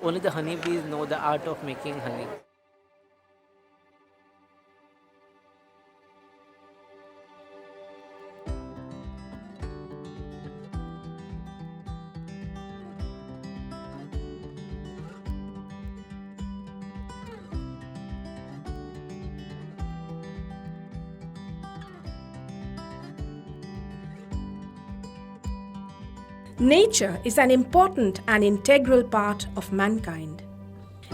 Only the honeybees know the art of making honey. Nature is an important and integral part of mankind.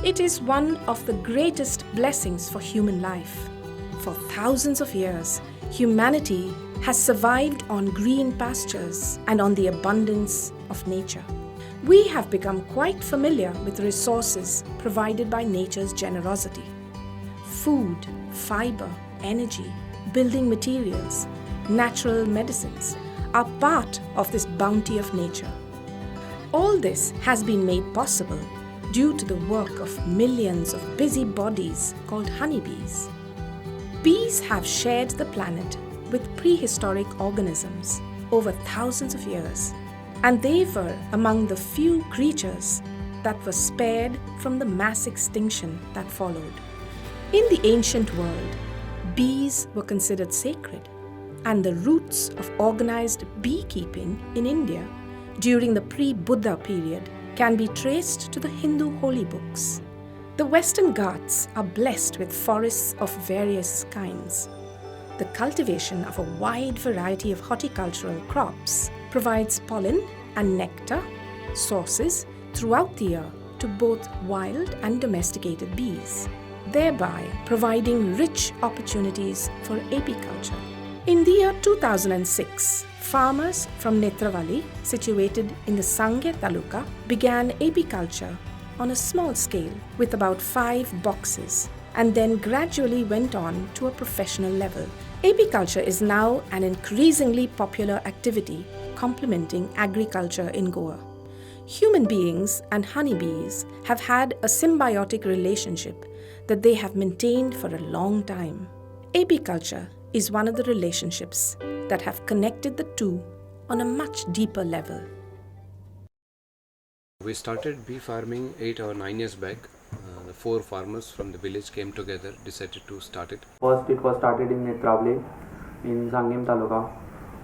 It is one of the greatest blessings for human life. For thousands of years, humanity has survived on green pastures and on the abundance of nature. We have become quite familiar with the resources provided by nature's generosity. Food, fiber, energy, building materials, natural medicines are part of this bounty of nature. All this has been made possible due to the work of millions of busy bodies called honeybees. Bees have shared the planet with prehistoric organisms over thousands of years, and they were among the few creatures that were spared from the mass extinction that followed. In the ancient world, bees were considered sacred, and the roots of organized beekeeping in India during the pre-Buddha period can be traced to the Hindu holy books. The Western Ghats are blessed with forests of various kinds. The cultivation of a wide variety of horticultural crops provides pollen and nectar sources throughout the year to both wild and domesticated bees, thereby providing rich opportunities for apiculture. In the year 2006, farmers from Netravali, situated in the Sangye Taluka, began apiculture on a small scale with about 5 boxes and then gradually went on to a professional level. Apiculture is now an increasingly popular activity complementing agriculture in Goa. Human beings and honeybees have had a symbiotic relationship that they have maintained for a long time. Apiculture is one of the relationships that have connected the two on a much deeper level. We started bee farming 8 or 9 years back. The 4 farmers from the village came together, decided to start it. First, it was started in Netravali, in Sangem Taluka,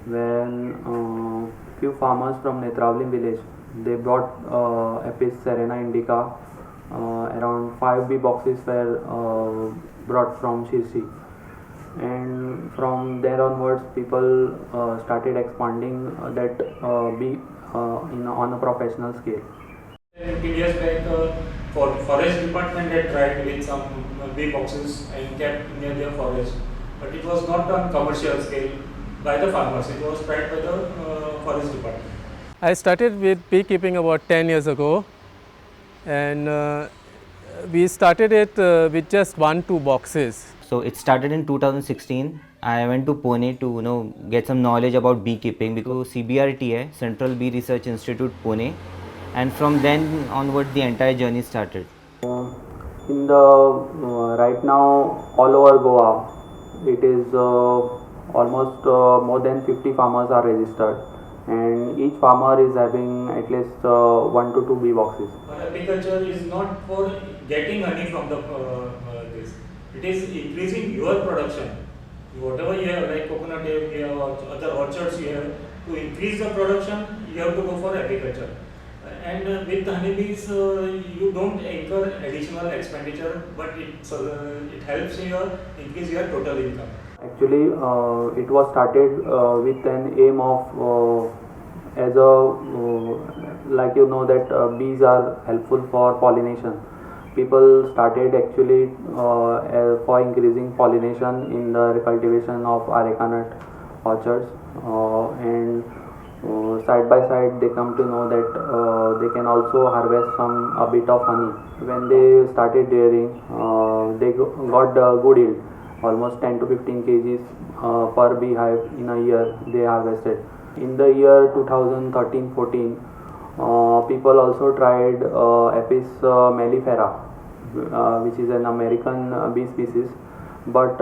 when few farmers from Netravali village, they brought Apis serena indica. Around 5 bee boxes were brought from Shirsi, and from there onwards people started expanding that bee on a professional scale. Few years back, for forest department had tried with some bee boxes and kept near their forest, but it was not on commercial scale by the farmers. It was tried by the forest department. I started with beekeeping about 10 years ago, and we started it with just 1-2 boxes. So it started in 2016. I went to Pune to get some knowledge about beekeeping because CBRT है Central Bee Research Institute Pune, and from then onward the entire journey started. In the right now all over Goa, it is almost more than 50 farmers are registered, and each farmer is having at least 1 to 2 bee boxes. Apiculture is not for getting honey from the this. It is increasing your production. Whatever you have, like coconut you have or other orchards you have, to increase the production, you have to go for apiculture. And with honeybees, you don't incur additional expenditure, but it helps you increase your total income. Actually, it was started with an aim of as a like that bees are helpful for pollination. People started actually for increasing pollination in the cultivation of areca nut orchards, and side by side they come to know that they can also harvest a bit of honey. When they started rearing, they got good yield, almost 10 to 15 kgs per beehive in a year they harvested. In the year 2013-14, people also tried Apis mellifera, which is an American bee species, but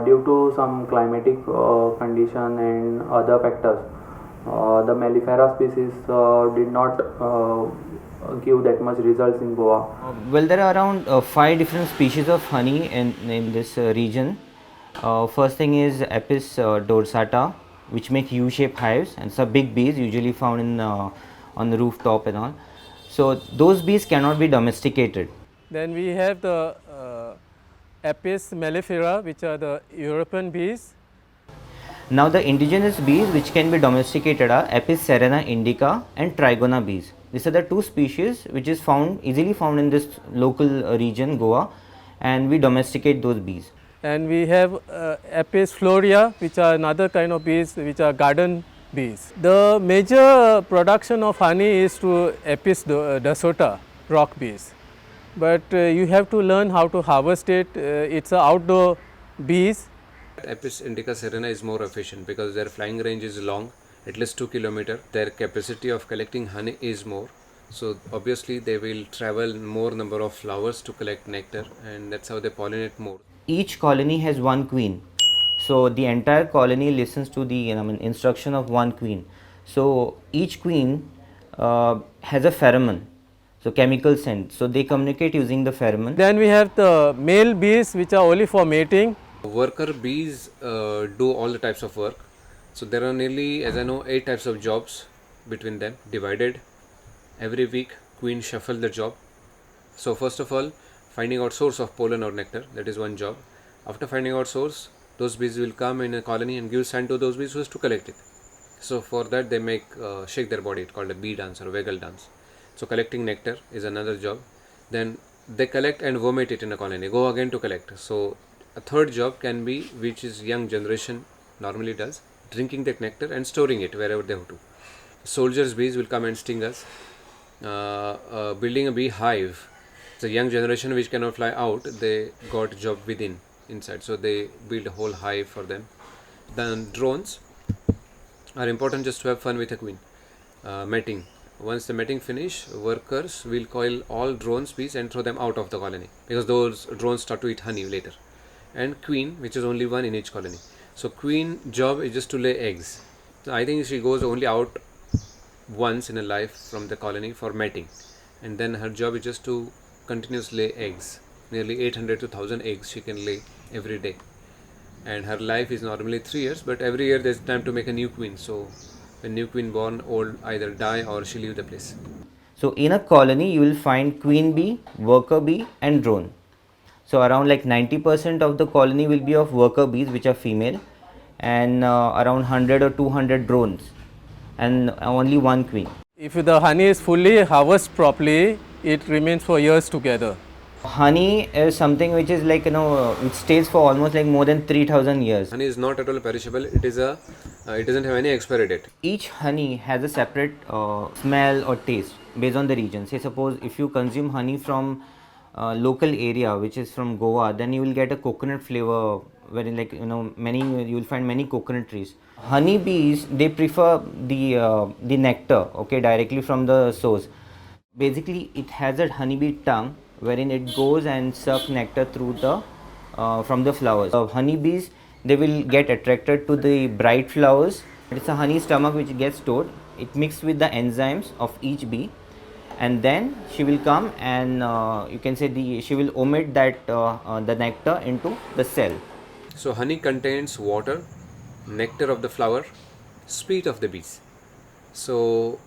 due to some climatic condition and other factors, The Mellifera species did not give that much results in Goa. Well, there are around 5 different species of honey in this region. First thing is Apis dorsata, which make U-shaped hives, and some big bees usually found in on the rooftop and all. So those bees cannot be domesticated. Then we have the Apis mellifera, which are the European bees. Now the indigenous bees which can be domesticated are Apis cerana indica and Trigona bees. These are the two species which is easily found in this local region Goa, and we domesticate those bees. And we have Apis florea, which are another kind of bees, which are garden bees. The major production of honey is to Apis dorsata, rock bees. But you have to learn how to harvest it. It's a outdoor bees. Apis indica serena is more efficient because their flying range is long, at least 2 km. Their capacity of collecting honey is more. So obviously they will travel more number of flowers to collect nectar, and that's how they pollinate more. Each colony has one queen, so the entire colony listens to the instruction of one queen. So each queen has a pheromone, so chemical scent, so they communicate using the pheromone. Then we have the male bees, which are only for mating. Worker bees do all the types of work. So there are nearly, as I know, 8 types of jobs between them, divided. Every week queen shuffle the job. So first of all, finding out source of pollen or nectar, that is one job. After finding out source, those bees will come in a colony and give scent to those bees who has to collect it. So for that they make shake their body, it's called a bee dance or a waggle dance. So collecting nectar is another job. Then they collect and vomit it in a colony, go again to collect. So a third job can be, which is young generation normally does, drinking that nectar and storing it wherever they have to. Soldiers bees will come and sting us. Building a bee hive, the young generation which cannot fly out, they got job within inside, so they build a whole hive for them. Then drones are important just to have fun with a queen. Mating, once the mating finish, workers will coil all drones bees and throw them out of the colony because those drones start to eat honey later. And queen, which is only one in each colony, so queen job is just to lay eggs. So I think she goes only out once in a life from the colony for mating, and then her job is just to continuously lay eggs. Nearly 800 to 1000 eggs she can lay every day, and her life is normally 3 years, but every year there's time to make a new queen. So when new queen born, old either die or she leave the place. So in a colony you will find queen bee, worker bee and drone. So around like 90% of the colony will be of worker bees which are female, and around 100 or 200 drones, and only one queen. If the honey is fully harvested properly, it remains for years together. Honey is something which is like it stays for almost like more than 3000 years. Honey is not at all perishable. It doesn't have any expiry date. Each honey has a separate smell or taste based on the region. Say suppose if you consume honey from local area which is from Goa, then you will get a coconut flavor, wherein you will find many coconut trees. Honey bees, they prefer the nectar, okay, directly from the source. Basically it has a honeybee tongue wherein it goes and suck nectar through the from the flowers. Honeybees, they will get attracted to the bright flowers. It's a honey stomach which gets stored. It mixed with the enzymes of each bee, and then she will come and you can say she will omit that the nectar into the cell. So honey contains water, nectar of the flower, sweet of the bees. So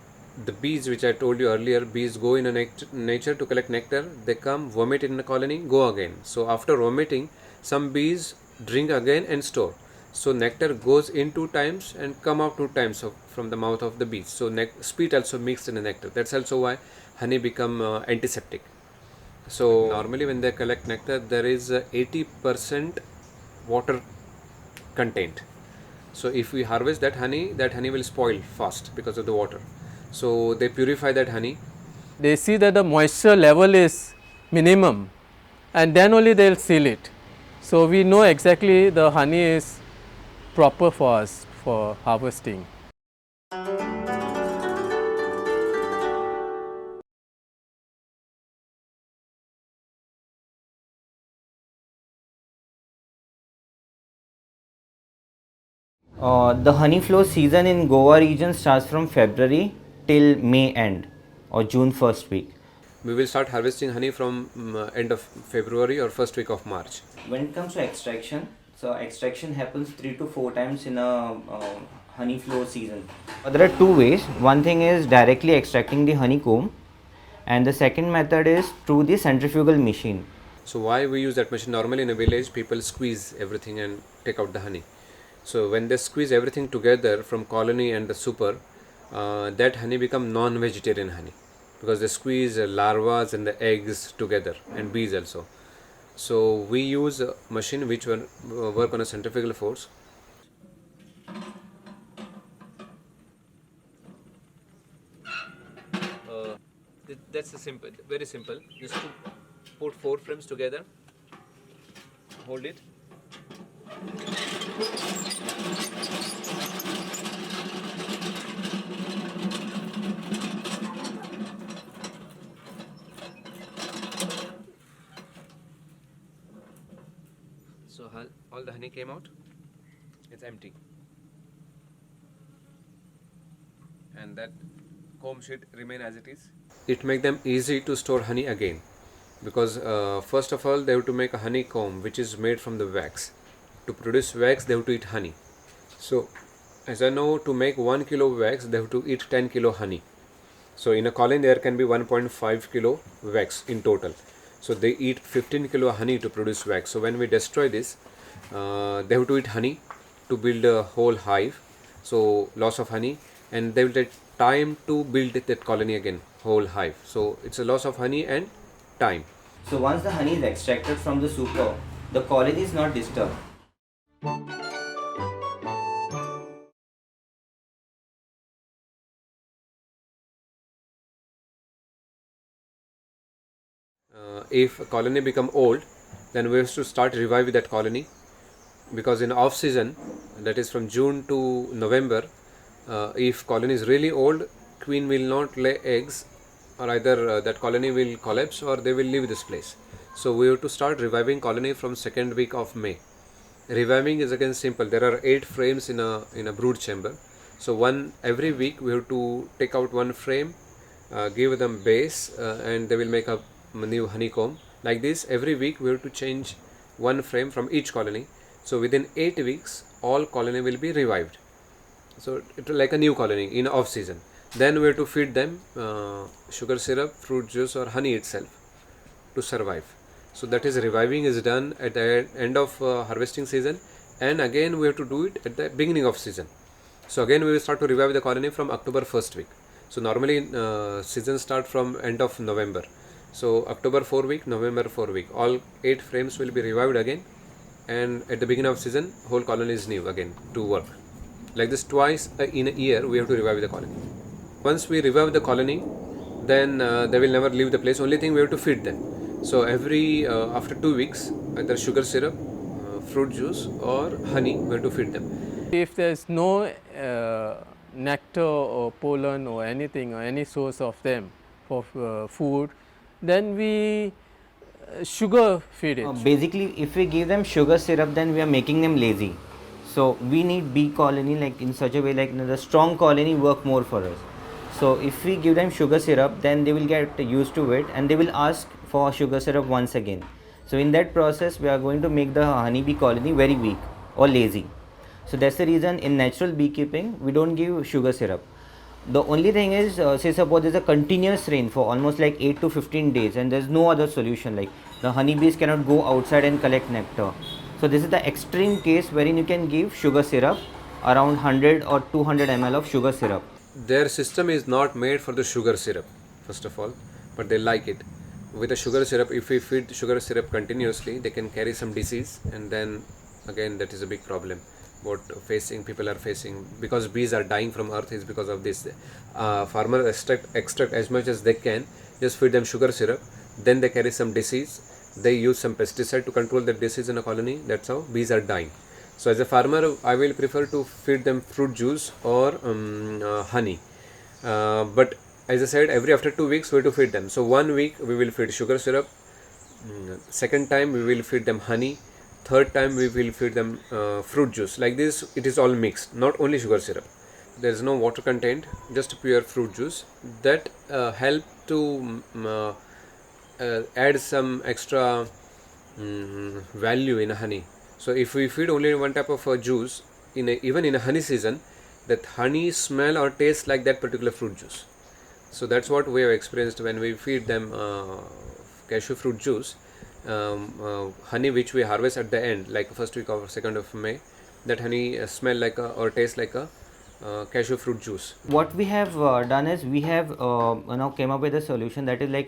the bees which I told you earlier, bees go in a nature to collect nectar, they come, vomit in the colony, go again. So after vomiting, some bees drink again and store. So nectar goes in 2 times and come out 2 times from the mouth of the bees. So sweet also mixed in the nectar. That's also why honey become antiseptic. So normally when they collect nectar, there is 80% water content. So if we harvest that honey will spoil fast because of the water. So they purify that honey. They see that the moisture level is minimum, and then only they will seal it. So we know exactly the honey is proper for us for harvesting. The honey flow season in Goa region starts from February till May end or June first week. We will start harvesting honey from end of February or first week of March. When it comes to extraction, so extraction happens 3 to 4 times in a honey flow season. There are two ways. One thing is directly extracting the honeycomb, and the second method is through the centrifugal machine. So why we use that machine? Normally in a village, people squeeze everything and take out the honey. So when they squeeze everything together from colony and the super, that honey become non-vegetarian honey because they squeeze larvae and the eggs together and bees also. So we use a machine which will work on a centrifugal force. That's a simple, very simple. Just to put 4 frames together, hold it. So all the honey came out. It's empty, and that comb should remain as it is. It makes them easy to store honey again, because first of all they have to make a honeycomb which is made from the wax. To produce wax they have to eat honey. So as I know, to make 1 kilo wax they have to eat 10 kilo honey. So in a colony there can be 1.5 kilo wax in total. So they eat 15 kilo honey to produce wax. So when we destroy this, they have to eat honey to build a whole hive. So loss of honey, and they will take time to build that colony again, whole hive. So it's a loss of honey and time. So once the honey is extracted from the super, the colony is not disturbed. If a colony become old, then we have to start revive that colony, because in off season, that is from June to November, if colony is really old, queen will not lay eggs, or either that colony will collapse or they will leave this place. So we have to start reviving colony from second week of May. Reviving is again simple. There are 8 frames in a brood chamber. So every week we have to take out 1 frame, give them base, and they will make a new honeycomb. Like this, every week we have to change 1 frame from each colony. So within 8 weeks, all colony will be revived. So it's like a new colony in off season. Then we have to feed them sugar syrup, fruit juice, or honey itself to survive. So that is reviving is done at the end of harvesting season, and again we have to do it at the beginning of season. So again we will start to revive the colony from October first week. So normally season start from end of November. So October 4 week, November 4 week, all 8 frames will be revived again, and at the beginning of season whole colony is new again to work. Like this twice in a year we have to revive the colony. Once we revive the colony, then they will never leave the place. Only thing we have to feed them. So every after 2 weeks, either sugar syrup, fruit juice, or honey, we have to feed them. If there is no nectar or pollen or anything or any source of them for food, then we sugar feed it. Basically, if we give them sugar syrup, then we are making them lazy. So we need bee colony like in such a way, like the strong colony work more for us. So if we give them sugar syrup, then they will get used to it and they will ask for sugar syrup once again. So in that process, we are going to make the honeybee colony very weak or lazy. So that's the reason in natural beekeeping, we don't give sugar syrup. The only thing is, say suppose there's a continuous rain for almost like 8 to 15 days and there's no other solution, like the honeybees cannot go outside and collect nectar. So this is the extreme case wherein you can give sugar syrup, around 100 or 200 ml of sugar syrup. Their system is not made for the sugar syrup, first of all, but they like it. With the sugar syrup, if we feed sugar syrup continuously, they can carry some disease, and then again that is a big problem. What people are facing, because bees are dying from earth, is because of this. Farmers extract as much as they can, just feed them sugar syrup, then they carry some disease, they use some pesticide to control the disease in a colony. That's how bees are dying. So as a farmer, I will prefer to feed them fruit juice or honey, but as I said, after 2 weeks we have to feed them. So 1 week we will feed sugar syrup, second time we will feed them honey, third time we will feed them fruit juice. Like this, it is all mixed, not only sugar syrup. There is no water content, just pure fruit juice that help to add some extra value in honey. So if we feed only one type of juice, even in a honey season, that honey smell or taste like that particular fruit juice. So that's what we have experienced when we feed them cashew fruit juice, honey which we harvest at the end, like first week or 2nd of May. That honey smell like or taste like a cashew fruit juice. What we have done is we have came up with a solution that is like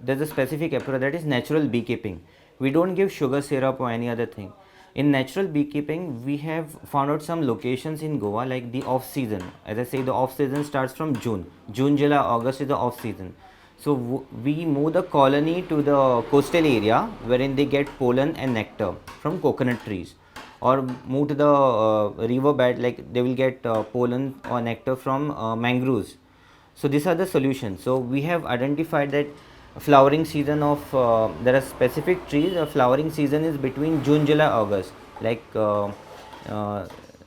there's a specific approach that is natural beekeeping. We don't give sugar syrup or any other thing. In natural beekeeping, we have found out some locations in Goa, like the off season. As I say, the off season starts from June, July, August is the off season. So we move the colony to the coastal area wherein they get pollen and nectar from coconut trees, or move to the river bed, like they will get pollen or nectar from mangroves. So these are the solutions. So we have identified that flowering season of there are specific trees. Flowering season is between June, July, August, like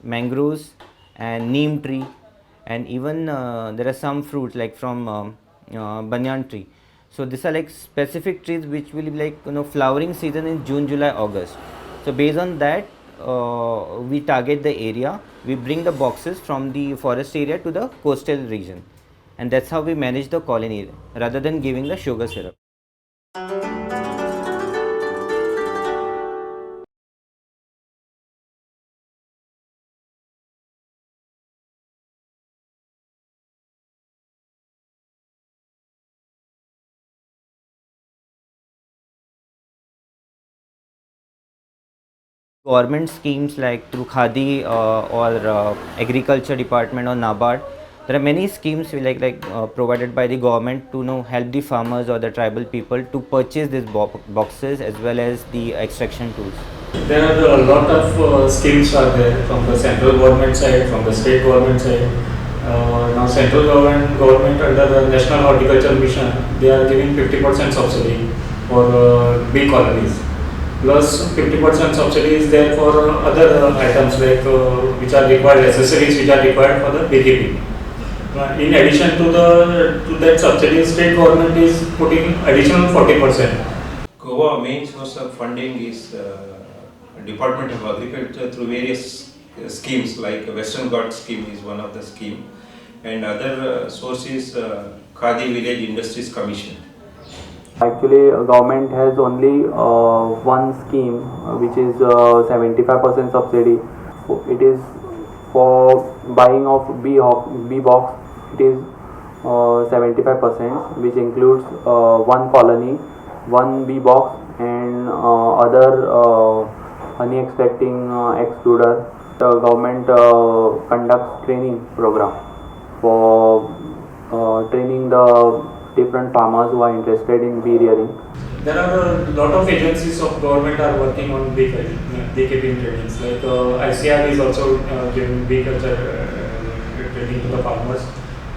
mangroves and neem tree, and even there are some fruits like from banyan tree. So these are like specific trees which will be like flowering season in June, July, August. So based on that, we target the area. We bring the boxes from the forest area to the coastal region, and that's how we manage the colony rather than giving the sugar syrup. Government schemes like through Khadi or agriculture department or NABARD, there are many schemes provided by the government to help the farmers or the tribal people to purchase these boxes as well as the extraction tools. There are a lot of schemes are there from the central government side, from the state government side. Now central government under the National Horticulture Mission, they are giving 50% subsidy for bee colonies. Plus 50% subsidy is there for other items like which are required, accessories which are required for the beekeeping. In addition to that subsidy, state government is putting additional 40%. Goa main source of funding is Department of Agriculture through various schemes like Western Ghats scheme is one of the scheme, and other sources Khadi Village Industries Commission. Actually, government has only one scheme which is 75% subsidy. It is for buying of bee box. It is 75%, which includes one colony, one bee box, and other honey extracting extruder. The government conducts training program for training the different farmers who are interested in bee rearing. There are a lot of agencies of government are working on beekeeping trainings. Like ICR is also giving bee culture training to the farmers.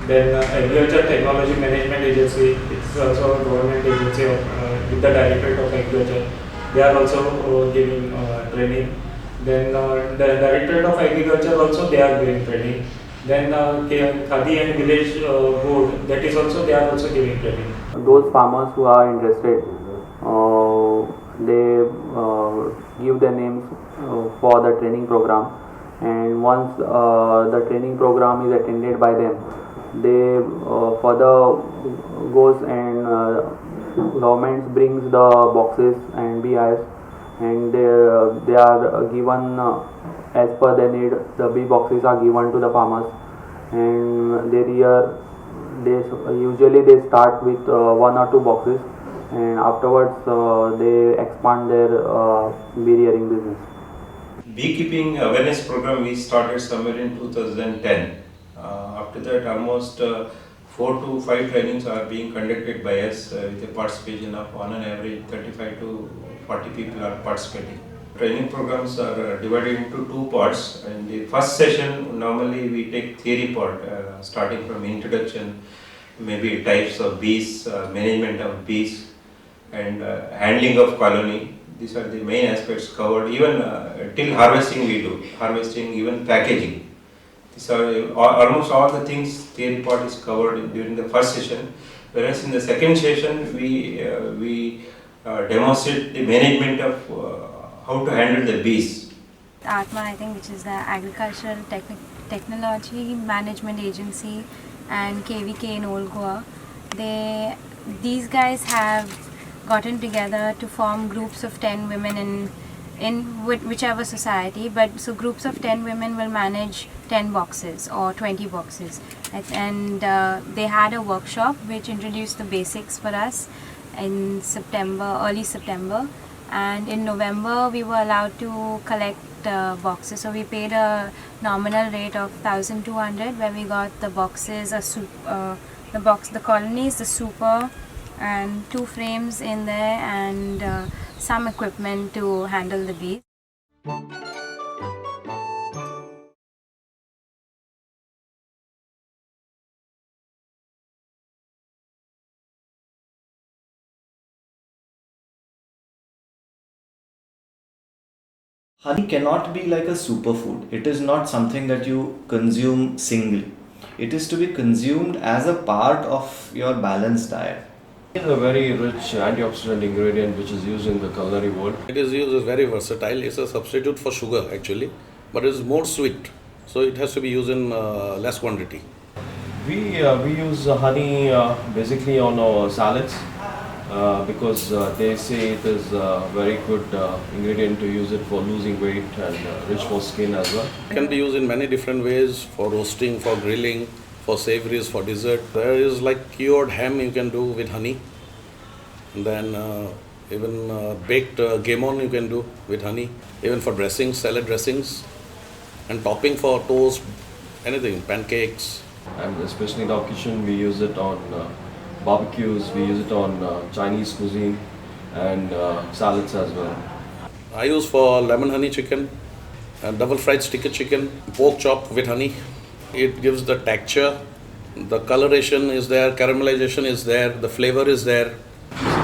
Then Agriculture Technology Management Agency, it's also a government agency with the Directorate of Agriculture. They are also giving training. Then the Directorate of Agriculture also they are giving training. Then Khadi and Village Board, that is also they are also giving training. Those farmers who are interested, they give their names for the training program, and once the training program is attended by them, they further goes and government brings the boxes and beehives, and they are given as per their need. The bee boxes are given to the farmers, and usually they start with one or two boxes, and afterwards they expand their bee rearing business. Beekeeping awareness program we started somewhere in 2010. After that, almost 4 to 5 trainings are being conducted by us with the participation of on an average 35 to 40 people are participating. Training programs are divided into 2 parts. In the first session, normally we take theory part, starting from introduction, maybe types of bees, management of bees, and handling of colony. These are the main aspects covered. Even till harvesting we do. Harvesting, even packaging. These are almost all the things theory part is covered during the first session. Whereas in the second session we demonstrate the management of how to handle the bees. ATMA, I think, which is the Agricultural Technology Management Agency, and KVK in Old Goa. These guys have gotten together to form groups of 10 women in whichever society, but so groups of 10 women will manage 10 boxes or 20 boxes, and they had a workshop which introduced the basics for us in early September, and in November we were allowed to collect boxes. So we paid a nominal rate of 1,200, where we got the boxes, the colonies, the super, and 2 frames in there, and some equipment to handle the bees. Honey cannot be like a superfood. It is not something that you consume singly. It is to be consumed as a part of your balanced diet. It is a very rich antioxidant ingredient which is used in the culinary world. It is used as very versatile. It's a substitute for sugar actually, but it's more sweet. So it has to be used in less quantity. We use honey basically on our salads because they say it is a very good ingredient to use it for losing weight and rich for skin as well. It can be used in many different ways, for roasting, for grilling, for savories, for dessert. There is like cured ham you can do with honey. And then even baked gammon you can do with honey. Even for dressings, salad dressings. And topping for toast, anything, pancakes. And especially in our kitchen we use it on barbecues, we use it on Chinese cuisine and salads as well. I use for lemon honey chicken, double fried sticker chicken, pork chop with honey. It gives the texture, the coloration is there, caramelization is there, the flavor is there.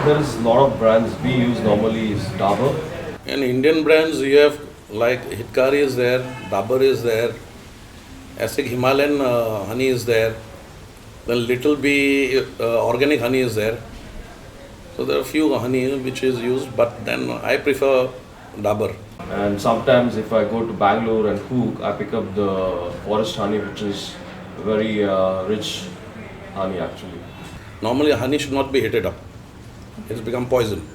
There is a lot of brands we use normally is Dabur. In Indian brands you have like Hitkari is there, Dabur is there, Essig Himalayan honey is there, then Little Bee organic honey is there. So there are few honey which is used, but then I prefer Dabur. And sometimes if I go to Bangalore and cook, I pick up the forest honey, which is very rich honey actually. Normally honey should not be heated up. It's become poison.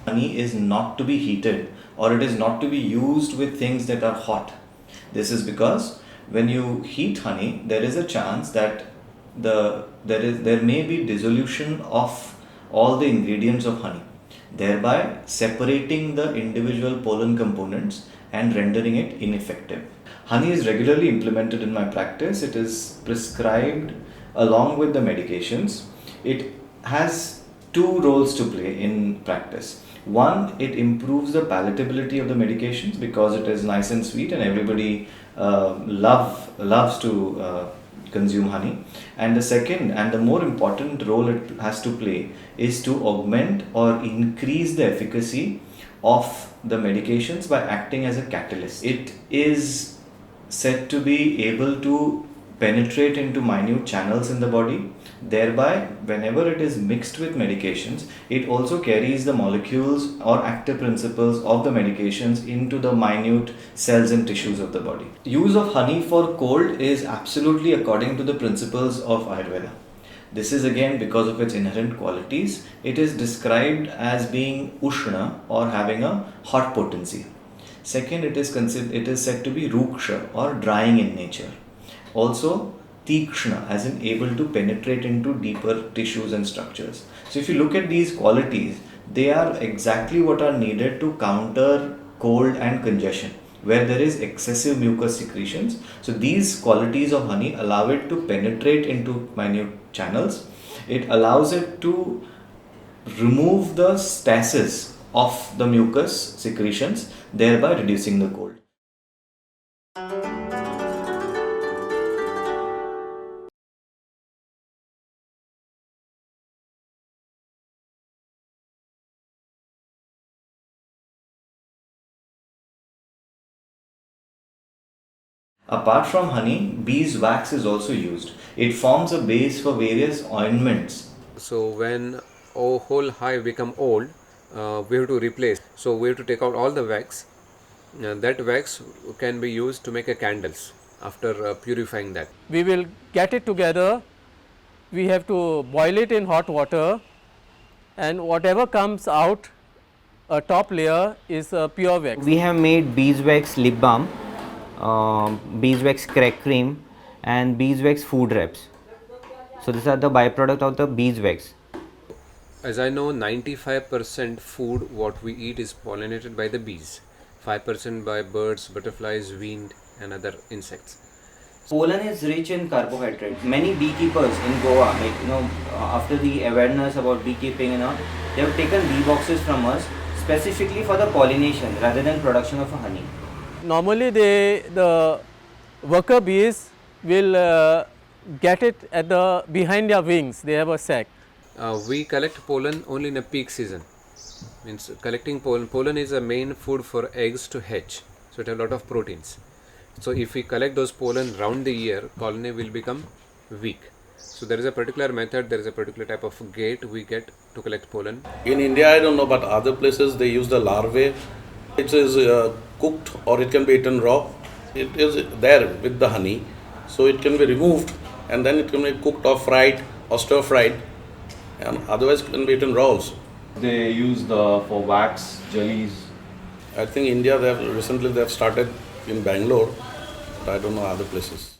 Honey is not to be heated, or it is not to be used with things that are hot. This is because when you heat honey, there is a chance that there may be dissolution of all the ingredients of honey, thereby separating the individual pollen components and rendering it ineffective. Honey is regularly implemented in my practice. It is prescribed along with the medications. It has 2 roles to play in practice. One, it improves the palatability of the medications because it is nice and sweet, and everybody loves to consume honey. And the second and the more important role it has to play is to augment or increase the efficacy of the medications by acting as a catalyst. It is said to be able to penetrate into minute channels in the body. Thereby, whenever it is mixed with medications, it also carries the molecules or active principles of the medications into the minute cells and tissues of the body. Use of honey for cold is absolutely according to the principles of Ayurveda. This is again because of its inherent qualities. It is described as being Ushna, or having a hot potency. Second, it is said to be Ruksha, or drying in nature. Also, Tikshna, as in able to penetrate into deeper tissues and structures. So if you look at these qualities, they are exactly what are needed to counter cold and congestion, where there is excessive mucus secretions. So these qualities of honey allow it to penetrate into minute channels. It allows it to remove the stasis of the mucus secretions, thereby reducing the cold. Apart from honey, bees wax is also used. It forms a base for various ointments. So when a whole hive become old, we have to replace. So we have to take out all the wax. That wax can be used to make a candles after purifying that. We will get it together, we have to boil it in hot water, and whatever comes out, a top layer is pure wax. We have made beeswax lip balm, beeswax crack cream and beeswax food wraps. So these are the byproduct of the beeswax. As I know, 95% food what we eat is pollinated by the bees, 5% by birds, butterflies, wind and other insects. Pollen is rich in carbohydrates. Many beekeepers in Goa, after the awareness about beekeeping and all, they have taken bee boxes from us specifically for the pollination rather than production of honey. Normally the worker bees will get it at the behind their wings, they have a sac. We collect pollen only in a peak season. Means collecting pollen is a main food for eggs to hatch. So it has a lot of proteins. So if we collect those pollen round the year, colony will become weak. So there is a particular method, there is a particular type of gate we get to collect pollen. In India, I don't know, but other places they use the larvae. It is cooked or it can be eaten raw. It is there with the honey. So it can be removed and then it can be cooked or fried or stir fried. And otherwise it can be eaten raw also. They use for wax, jellies. I think India, recently they have started in Bangalore, but I don't know other places.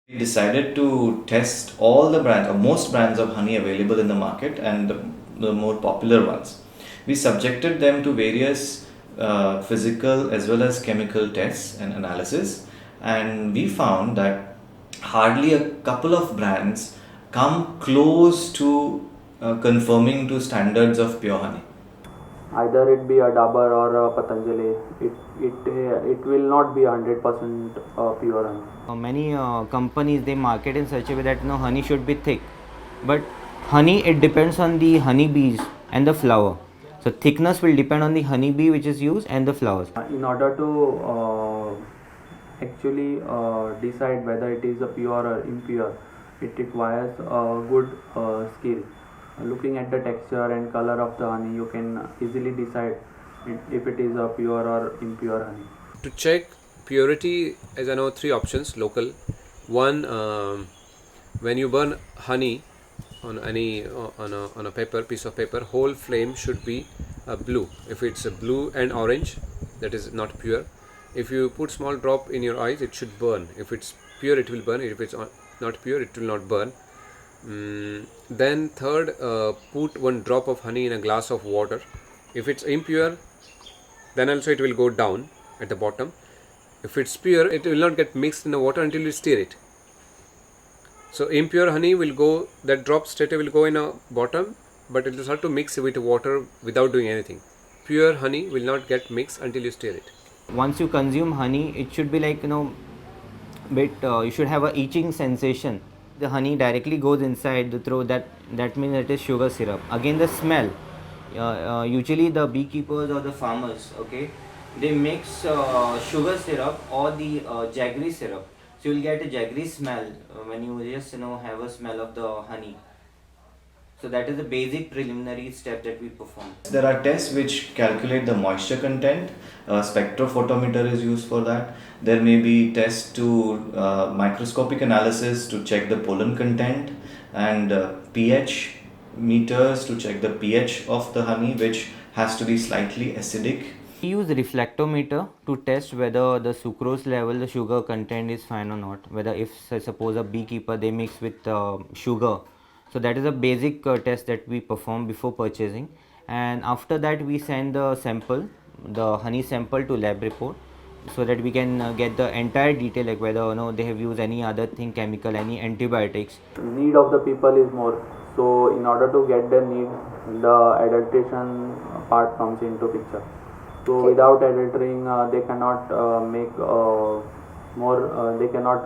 We decided to test all the brands or most brands of honey available in the market and the more popular ones. We subjected them to various physical as well as chemical tests and analysis, and we found that hardly a couple of brands come close to conforming to standards of pure honey. Either it be a Dabur or a Patanjali, it will not be 100% pure honey. Many companies, they market in such a way that honey should be thick, but honey, it depends on the honey bees and the flower. So thickness will depend on the honey bee which is used and the flowers. In order to actually decide whether it is a pure or impure, it requires a good skill. Looking at the texture and color of the honey, you can easily decide if it is a pure or impure honey. To check purity, as I know, 3 options local. One, when you burn honey on a piece of paper, whole flame should be blue. If it's a blue and orange, that is not pure. If you put small drop in your eyes, it should burn. If it's pure, it will burn. If it's not pure, it will not burn. Then third, put 1 drop of honey in a glass of water. If it's impure, then also it will go down at the bottom. If it's pure, it will not get mixed in the water until you stir it. So impure honey will go, that drop straight will go in a bottom, but it will start to mix with water without doing anything. Pure honey will not get mixed until you stir it. Once you consume honey, it should be like you should have a itching sensation. The honey directly goes inside the throat, that means it is sugar syrup. Again, the smell, usually the beekeepers or the farmers, they mix sugar syrup or the jaggery syrup. So you will get a jaggery smell when you just have a smell of the honey. So that is the basic preliminary step that we perform. There are tests which calculate the moisture content. Spectrophotometer is used for that. There may be tests to microscopic analysis to check the pollen content, and pH meters to check the pH of the honey, which has to be slightly acidic. We use reflectometer to test whether the sucrose level, the sugar content is fine or not. Whether if suppose a beekeeper, they mix with sugar. So that is a basic test that we perform before purchasing, and after that we send the sample, the honey sample, to lab report, so that we can get the entire detail, like whether they have used any other thing, chemical, any antibiotics. Need of the people is more. So in order to get their need, the adulteration part comes into picture. So without adultering, they cannot make more they cannot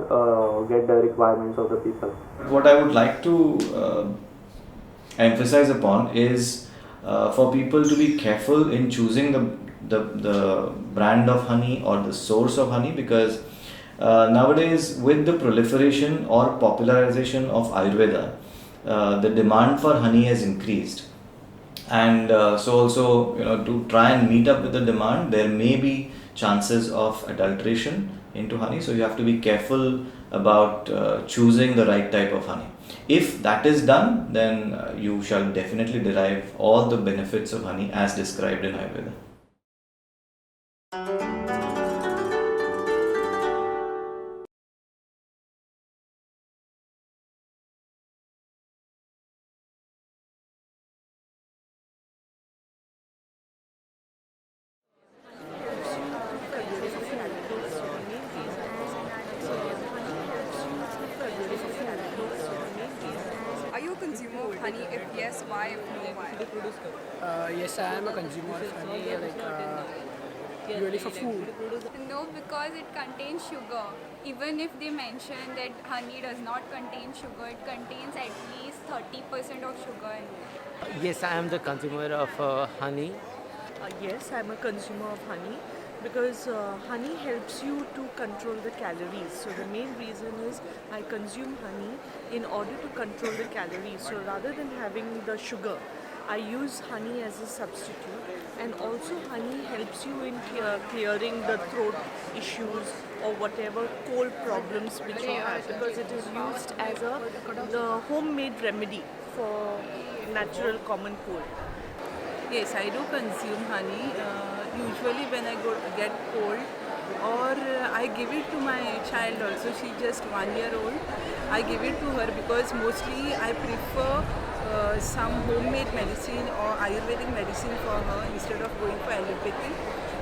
get the requirements of the people. What I would like to emphasize upon is for people to be careful in choosing the brand of honey or the source of honey, because nowadays with the proliferation or popularization of Ayurveda, the demand for honey has increased, and so also to try and meet up with the demand, there may be chances of adulteration into honey. So you have to be careful about choosing the right type of honey. If that is done, then you shall definitely derive all the benefits of honey as described in Ayurveda. Are you a consumer of honey? If yes, why? If no, why? Yes, I am a consumer of honey, usually for food. No, because it contains sugar. Even if they mention that honey does not contain sugar, it contains at least 30% of sugar in it. Yes, I am the consumer of honey. Yes, I'm a consumer of honey because honey helps you to control the calories. So the main reason is I consume honey in order to control the calories. So rather than having the sugar, I use honey as a substitute, and also honey helps you in clearing the throat issues or whatever cold problems which you have, because it is used as the homemade remedy for natural common cold. Yes, I do consume honey. Usually when I get cold, or I give it to my child also. She's just 1 year old. I give it to her because mostly I prefer some homemade medicine or Ayurvedic medicine for her instead of going for allopathy.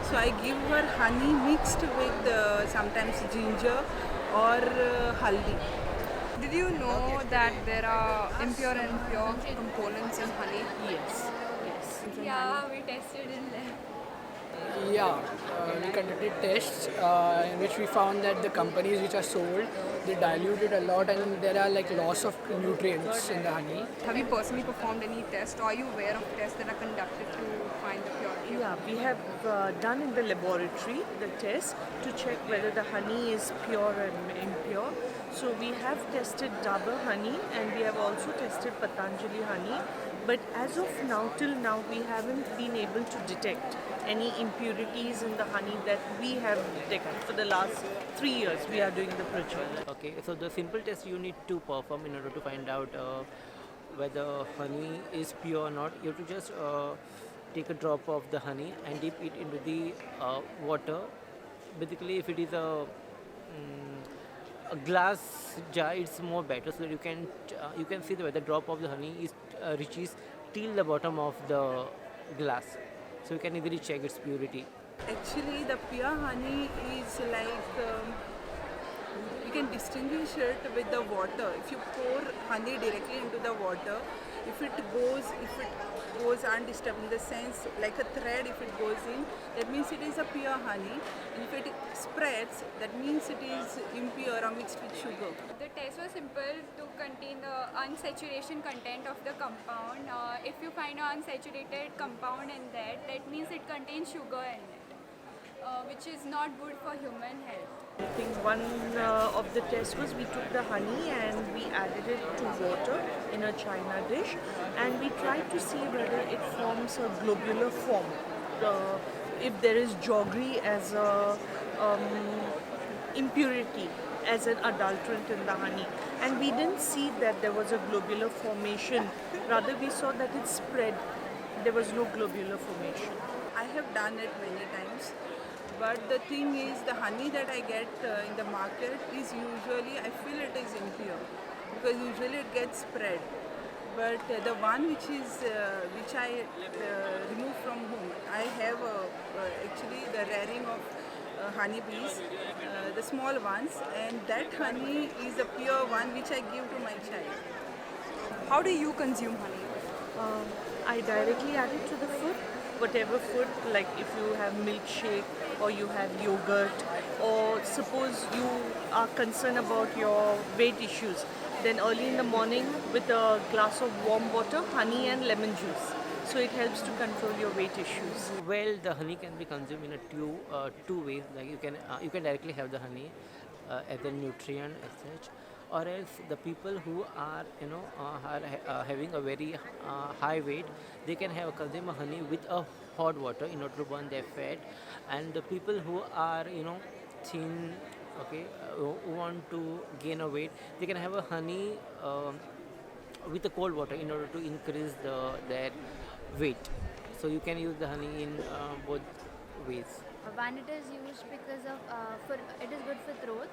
So I give her honey mixed with sometimes ginger or haldi. Did you know that there are impure and pure components in honey? Yes. Yeah, we tested in lab. Yeah, we conducted tests in which we found that the companies which are sold, they dilute it a lot, and there are loss of nutrients in the honey. Have you personally performed any test, or are you aware of tests that are conducted to find the purity? Yeah, we have done in the laboratory the test to check whether the honey is pure and impure. So we have tested Dabur honey and we have also tested Patanjali honey. But as of now, till now, we haven't been able to detect any impurities in the honey that we have detected. For the last 3 years, we are doing the project. Okay, so the simple test you need to perform in order to find out whether honey is pure or not. You have to just take a drop of the honey and dip it into the water. Basically, if it is a glass jar, it's more better, so that you can see whether the drop of the honey is reaches till the bottom of the glass, so you can easily check its purity. Actually, the pure honey is you can distinguish it with the water. If you pour honey directly into the water, if it goes undisturbed, in the sense like a thread, if it goes in, that means it is a pure honey. And if it spreads, that means it is impure or mixed with sugar. The test was simple to contain the unsaturation content of the compound. If you find an unsaturated compound in that means it contains sugar in it, which is not good for human health. I think one of the tests was we took the honey and we added it to water in a china dish, and we tried to see whether it forms a globular form. If there is jaggery as a impurity, as an adulterant in the honey, and we didn't see that there was a globular formation. Rather, we saw that it spread. There was no globular formation. I have done it many times. But the thing is, the honey that I get in the market is usually, I feel it is impure, because usually it gets spread. But the one which I remove from home, I have actually the rearing of honeybees, the small ones, and that honey is a pure one which I give to my child. How do you consume honey? I directly add it to the food, whatever food, like if you have milkshake or you have yogurt, or suppose you are concerned about your weight issues, then early in the morning with a glass of warm water, honey and lemon juice. So it helps to control your weight issues. Well, the honey can be consumed in a two ways. Like you can directly have the honey as a nutrient as such, or else the people who are having a very high weight, they can have consume a honey with a hot water in order to burn their fat. And the people who are thin, okay, who want to gain a weight, they can have a honey with the cold water in order to increase their weight. So you can use the honey in both ways. One, it is used because of it is good for throat,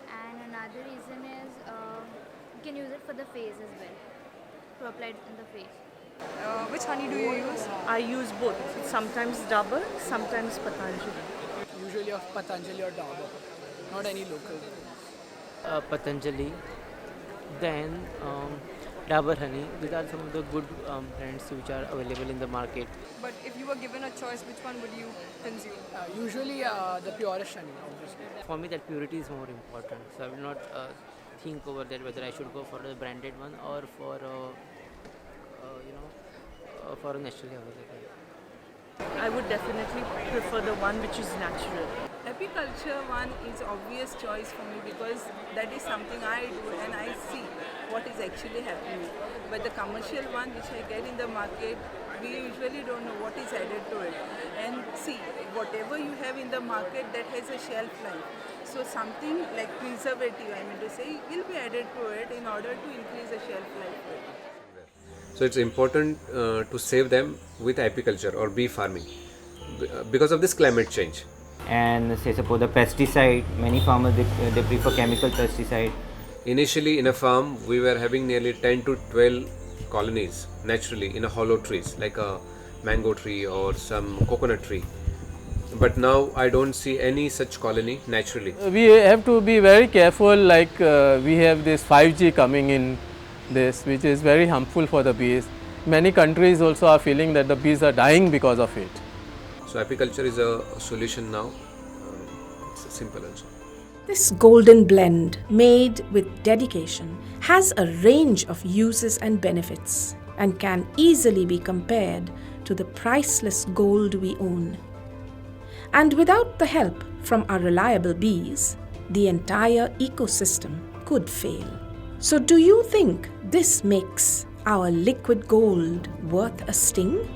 and another reason is you can use it for the face as well, to apply it in the face. Which honey do you use? I use both. Sometimes Dabur, sometimes Patanjali. Usually of Patanjali or Dabur, not any local. Patanjali, then Dabur honey. These are some of the good brands which are available in the market. But if you were given a choice, which one would you consume? Usually the purest honey, obviously. For me, that purity is more important. So I will not think over that whether I should go for the branded one or for for a naturally available. I would definitely prefer the one which is natural. Apiculture one is obvious choice for me because that is something I do and I see what is actually happening. But the commercial one which I get in the market, we usually don't know what is added to it. And see, whatever you have in the market that has a shelf life. So something like preservative, I mean to say, will be added to it in order to increase the shelf life. So it's important to save them with apiculture or bee farming because of this climate change. And say suppose the pesticide, many farmers they prefer chemical pesticide. Initially in a farm we were having nearly 10 to 12 colonies naturally in a hollow trees like a mango tree or some coconut tree. But now I don't see any such colony naturally. We have to be very careful, like we have this 5G coming in this, which is very harmful for the bees. Many countries also are feeling that the bees are dying because of it. So apiculture is a solution now. It's simple also. This golden blend, made with dedication, has a range of uses and benefits and can easily be compared to the priceless gold we own. And without the help from our reliable bees, the entire ecosystem could fail. So do you think this makes our liquid gold worth a sting?